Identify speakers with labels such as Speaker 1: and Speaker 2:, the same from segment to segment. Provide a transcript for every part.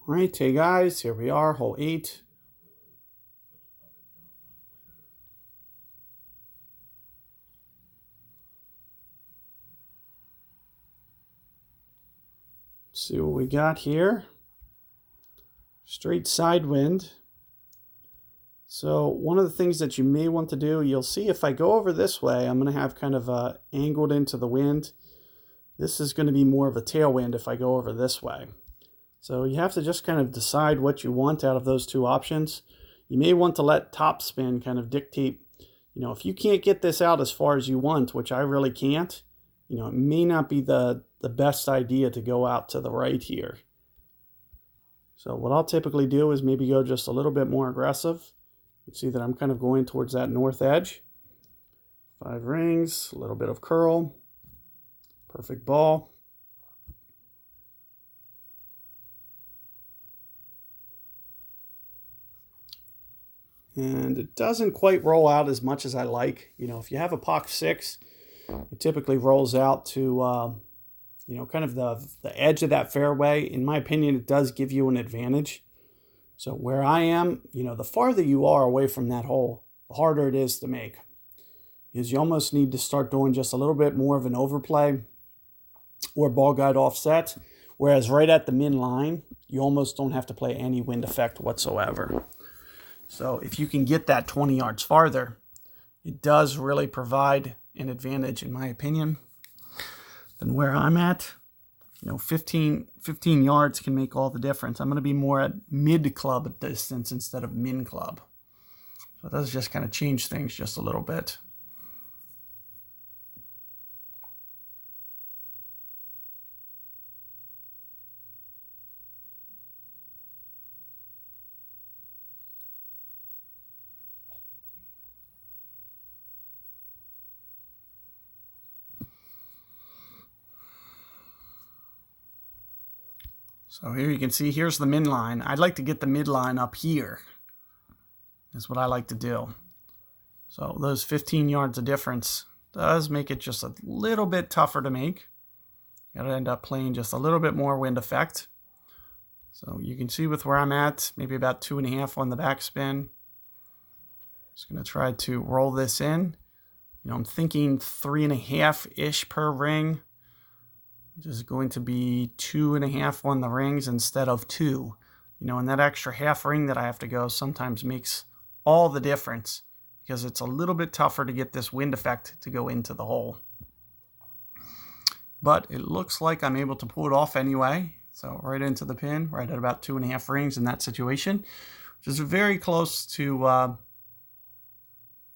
Speaker 1: All right, hey guys, here we are, hole 8. Let's see what we got here. Straight side wind. So one of the things that you may want to do, you'll see if I go over this way, I'm going to have kind of angled into the wind. This is going to be more of a tailwind if I go over this way. So you have to just kind of decide what you want out of those two options. You may want to let topspin kind of dictate, if you can't get this out as far as you want, which I really can't, it may not be the best idea to go out to the right here. So what I'll typically do is maybe go just a little bit more aggressive. You see that I'm kind of going towards that north edge. 5 rings, a little bit of curl, perfect ball. And it doesn't quite roll out as much as I like. If you have a Pock 6, it typically rolls out to, kind of the edge of that fairway. In my opinion, it does give you an advantage. So where I am, the farther you are away from that hole, the harder it is to make. Because you almost need to start doing just a little bit more of an overplay or ball guide offset. Whereas right at the min line, you almost don't have to play any wind effect whatsoever. So if you can get that 20 yards farther, it does really provide an advantage, in my opinion, than where I'm at. 15 yards can make all the difference. I'm going to be more at mid-club distance instead of min-club. So it does just kind of change things just a little bit. So here you can see, here's the min line. I'd like to get the midline up here. Is what I like to do. So those 15 yards of difference does make it just a little bit tougher to make. You gotta end up playing just a little bit more wind effect. So you can see with where I'm at, maybe about 2.5 on the backspin. Just gonna try to roll this in. I'm thinking 3.5-ish per ring. Which is going to be 2.5 on the rings instead of 2. And that extra half ring that I have to go sometimes makes all the difference because it's a little bit tougher to get this wind effect to go into the hole. But it looks like I'm able to pull it off anyway. So right into the pin, right at about 2.5 rings in that situation, which is very close to,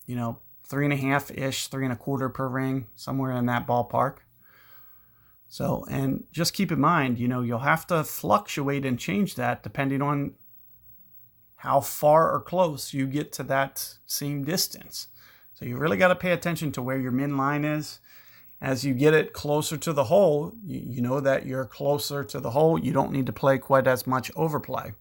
Speaker 1: 3.5-ish, 3.25 per ring, somewhere in that ballpark. So, and just keep in mind, you'll have to fluctuate and change that depending on how far or close you get to that same distance. So you really got to pay attention to where your min line is. As you get it closer to the hole, you know that you're closer to the hole. You don't need to play quite as much overplay.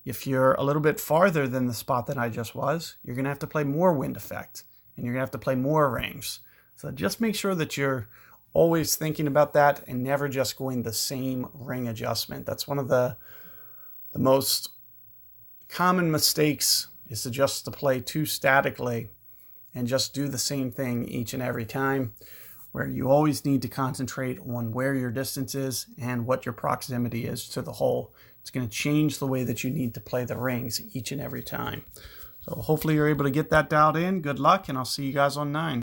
Speaker 1: If you're a little bit farther than the spot that I just was, you're going to have to play more wind effect and you're going to have to play more rings. So just make sure that you're always thinking about that and never just going the same ring adjustment. That's one of the most common mistakes, is to play too statically and just do the same thing each and every time, where you always need to concentrate on where your distance is and what your proximity is to the hole. It's going to change the way that you need to play the rings each and every time. So hopefully you're able to get that dialed in. Good luck, and I'll see you guys on 9.